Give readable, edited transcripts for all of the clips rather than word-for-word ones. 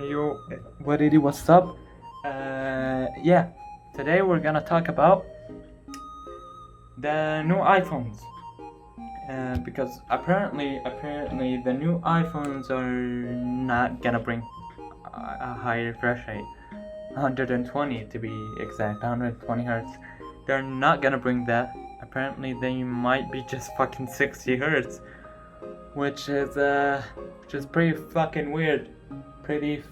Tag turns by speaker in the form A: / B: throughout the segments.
A: Yo, what it is, what's up? Yeah, today we're gonna talk about the new iPhones. Because apparently the new iPhones are not gonna bring a high refresh rate, 120 to be exact, 120 hertz. They're not gonna bring that. Apparently they might be just fucking 60 hertz, which is pretty fucking weird. Especially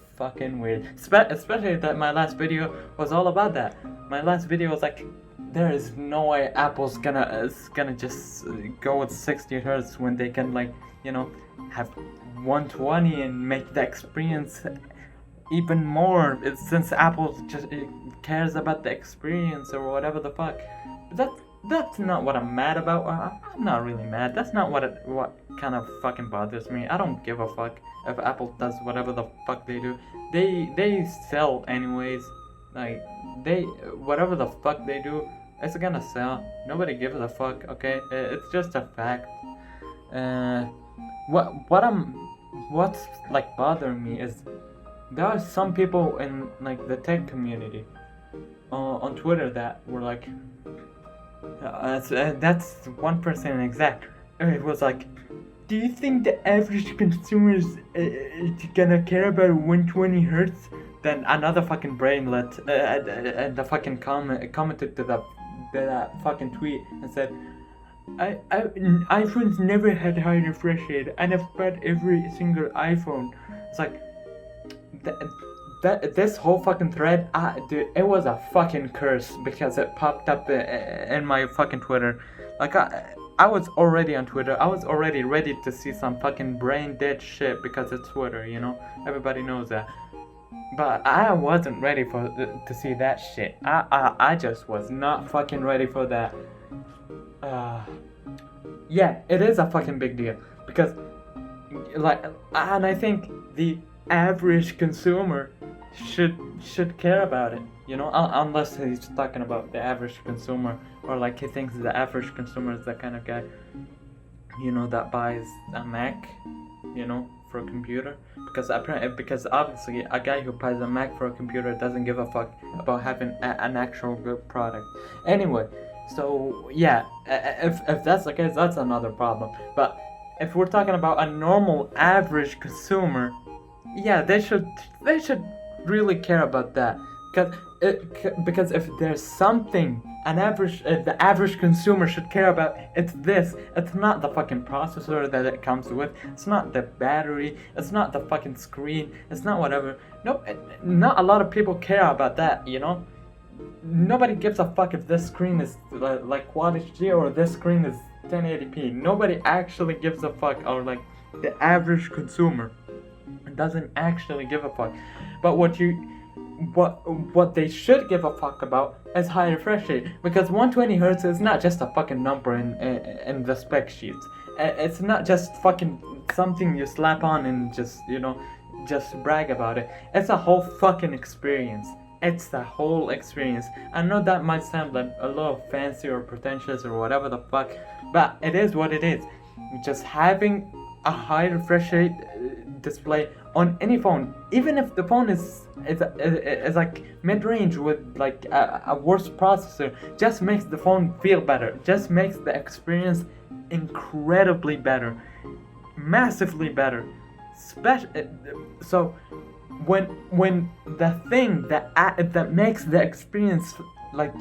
A: that my last video was all about that. My last video was like, there is no way Apple's gonna just go with 60 hertz when they can, like, have 120 and make the experience even more. Since Apple just cares about the experience or whatever the fuck. But that's not what I'm mad about. I'm not really mad. That's not what kind of fucking bothers me. I don't give a fuck if Apple does whatever the fuck they do. They sell anyways. Like, whatever the fuck they do, it's gonna sell. Nobody gives a fuck. Okay, it's just a fact. What's like bothering me is there are some people in like the tech community on Twitter that were like, that's one person exact. It was like, do you think the average consumer is gonna care about 120 hertz? Then another fucking brainlet and the fucking commented to that fucking tweet and said, iPhones never had high refresh rate, and I've bought every single iPhone. It's like, this whole fucking thread, dude, it was a fucking curse because it popped up in my fucking Twitter. Like, I was already on Twitter. I was already ready to see some fucking brain dead shit because it's Twitter, everybody knows that. But I wasn't ready to see that shit. I just was not fucking ready for that. Yeah, it is a fucking big deal because, like, and I think the average consumer should care about it, unless he's talking about the average consumer, or like he thinks the average consumer is the kind of guy, that buys a Mac, for a computer, because obviously a guy who buys a Mac for a computer doesn't give a fuck about having an actual good product. Anyway, so yeah, if that's the case, that's another problem. But if we're talking about a normal average consumer, yeah, they should really care about that, because if there's something the average consumer should care about, it's this. It's not the fucking processor that it comes with. It's not the battery. It's not the fucking screen. It's not whatever. No, not a lot of people care about that. Nobody gives a fuck if this screen is like Quad HD or this screen is 1080p. Nobody actually gives a fuck, or like the average consumer doesn't actually give a fuck. But what they should give a fuck about is high refresh rate, because 120 hertz is not just a fucking number in the spec sheets. It's not just fucking something you slap on and just brag about it. It's a whole fucking experience. It's the whole experience. I know that might sound like a little fancy or pretentious or whatever the fuck, but it is what it is. Just having a high refresh rate display on any phone, even if the phone is like mid-range with like a worse processor, just makes the phone feel better, just makes the experience incredibly better, massively better. So when the thing that makes the experience like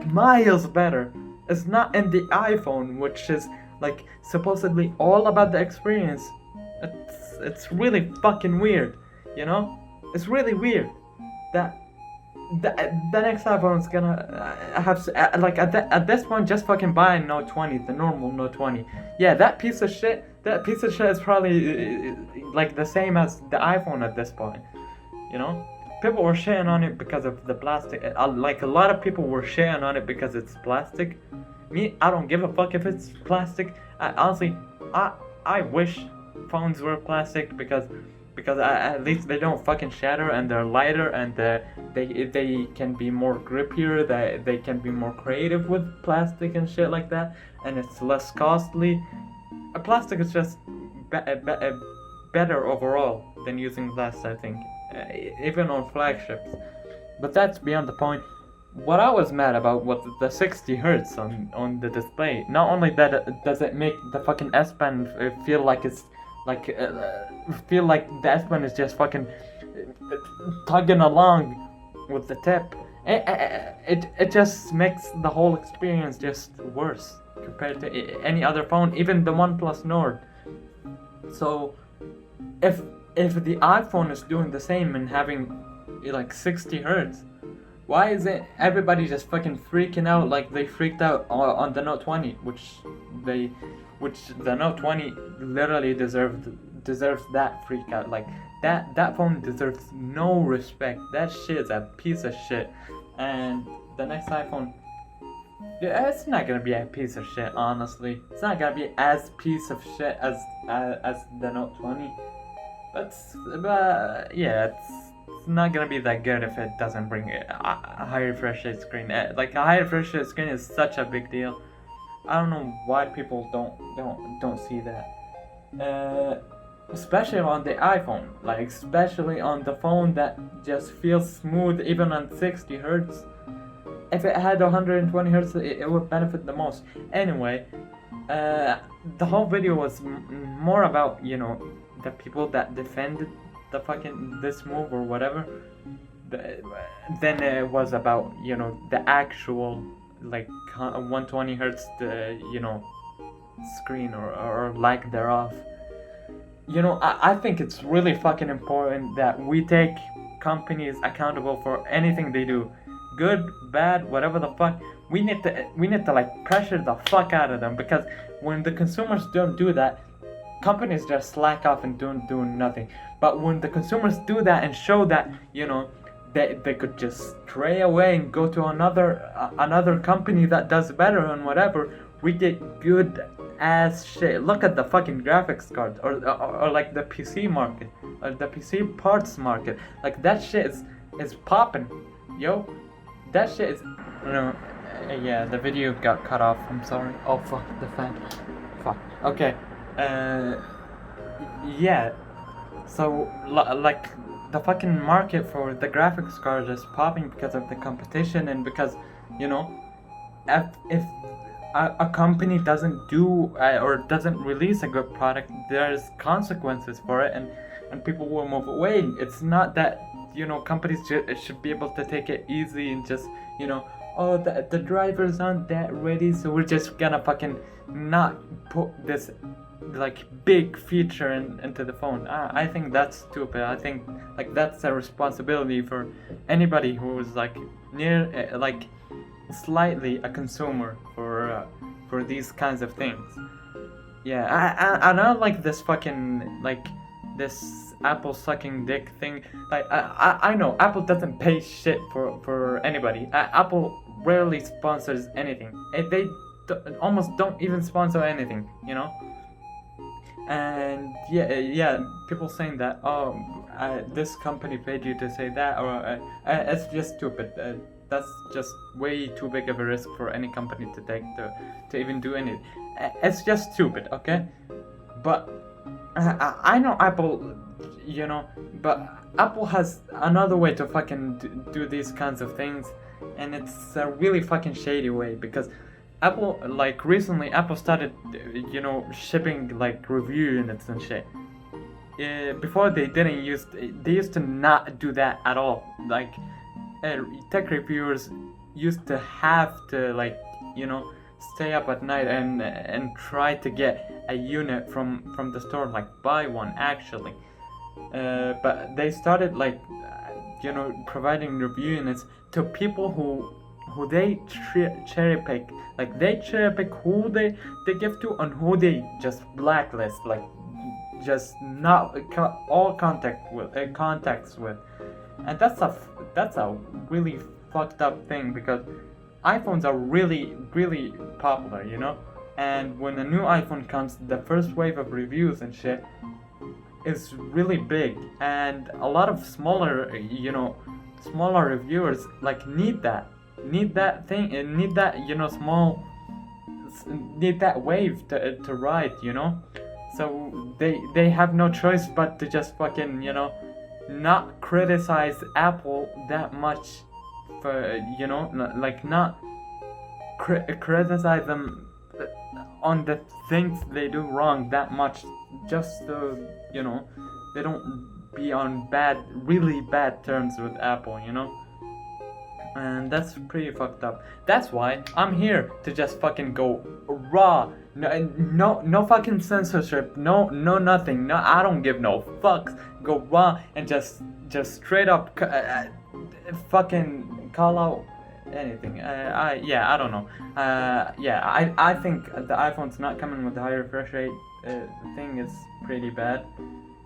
A: miles better is not in the iPhone, which is like supposedly all about the experience, it's really fucking weird, It's really weird that the next iPhone is gonna have like at this point just fucking buy a Note 20, the normal Note 20. Yeah, that piece of shit is probably like the same as the iPhone at this point, People were shitting on it because of the plastic. Like, a lot of people were shitting on it because it's plastic. Me, I don't give a fuck if it's plastic. Honestly, I wish phones were plastic because at least they don't fucking shatter, and they're lighter, and they can be more grippier. They can be more creative with plastic and shit like that, and it's less costly. Plastic is just better overall. than using less, I think, even on flagships. But that's beyond the point. What I was mad about was the 60 hertz on the display. Not only that, does it make the fucking S Pen feel like it's like feel like the S Pen is just fucking tugging along with the tip. It just makes the whole experience just worse compared to any other phone, even the OnePlus Nord. So if the iPhone is doing the same and having like 60 hertz, why isn't everybody just fucking freaking out like they freaked out on the Note 20, which the Note 20 literally deserves that freak out. Like that phone deserves no respect. That shit is a piece of shit. And the next iPhone, yeah, it's not gonna be a piece of shit, honestly. It's not gonna be as piece of shit as the Note 20. But yeah, it's not gonna be that good if it doesn't bring a high refresh rate screen. Like a high refresh rate screen is such a big deal. I don't know why people don't see that. Especially on the iPhone, like especially on the phone that just feels smooth even on 60 hertz. If it had 120 hertz, it would benefit the most. Anyway, the whole video was more about, you know, the people that defended the fucking this move or whatever, than it was about, you know, the actual like 120 hertz, you know, screen or lack thereof. You know, I think it's really fucking important that we take companies accountable for anything they do, good, bad, whatever the fuck. We need to like pressure the fuck out of them, because when the consumers don't do that, companies just slack off and do nothing. But when the consumers do that and show that, you know, they could just stray away and go to another company that does better and whatever, we get good ass shit. Look at the fucking graphics card, or like the PC market, or the PC parts market. Like that shit is popping, yo. That shit is, you know. Yeah, the video got cut off. I'm sorry. Oh fuck, the fan. Fuck. Okay. Yeah. So like the fucking market for the graphics card is popping because of the competition, and because, you know, if a company doesn't do or doesn't release a good product, there's consequences for it, and people will move away. It's not that, you know, companies should be able to take it easy and just, you know, oh, the drivers aren't that ready, so we're just gonna fucking not put this like big feature into the phone. I think that's stupid. I think like that's a responsibility for anybody who is like near like slightly a consumer for these kinds of things. Yeah, I don't like this fucking like this Apple sucking dick thing. Like I know Apple doesn't pay shit for anybody. Apple rarely sponsors anything. They almost don't even sponsor anything, you know. And yeah, people saying that, oh, this company paid you to say that, or it's just stupid. That's just way too big of a risk for any company to take to even do anything. It's just stupid, okay? But I know Apple, you know, but Apple has another way to fucking do these kinds of things, and it's a really fucking shady way, because Apple, like recently, Apple started, you know, shipping like review units and shit. Before they used to not do that at all. Like tech reviewers used to have to, like, you know, stay up at night and try to get a unit from the store, like buy one actually. But they started like, you know, providing review units to people who they cherry pick. Like they cherry pick who they give to and who they just blacklist, like just not all contacts with. And that's a really fucked up thing, because iPhones are really popular, you know. And when a new iPhone comes, the first wave of reviews and shit is really big, and a lot of smaller reviewers like need that thing, and need that, you know, need that wave to ride, you know. So they have no choice but to just fucking, you know, not criticize Apple that much for, you know, like not criticize them on the things they do wrong that much, just so, you know, they don't be on really bad terms with Apple, you know. And that's pretty fucked up. That's why I'm here to just fucking go raw. No fucking censorship. No nothing. No, I don't give no fucks. Go raw and just straight up fucking call out anything. I don't know. I think the iPhone's not coming with the high refresh rate thing is pretty bad,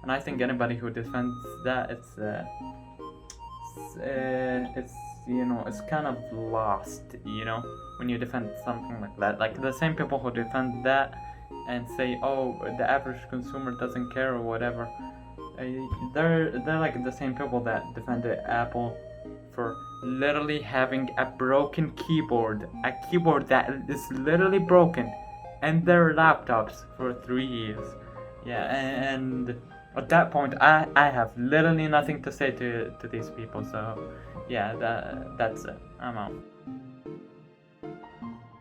A: and I think anybody who defends that, it's you know, it's kind of lost, you know, when you defend something like that. Like the same people who defend that and say, oh, the average consumer doesn't care or whatever, they're like the same people that defended Apple for literally having a broken keyboard, a keyboard that is literally broken, and their laptops for 3 years. Yeah, and at that point, I have literally nothing to say to these people. So, yeah, that's it. I'm out.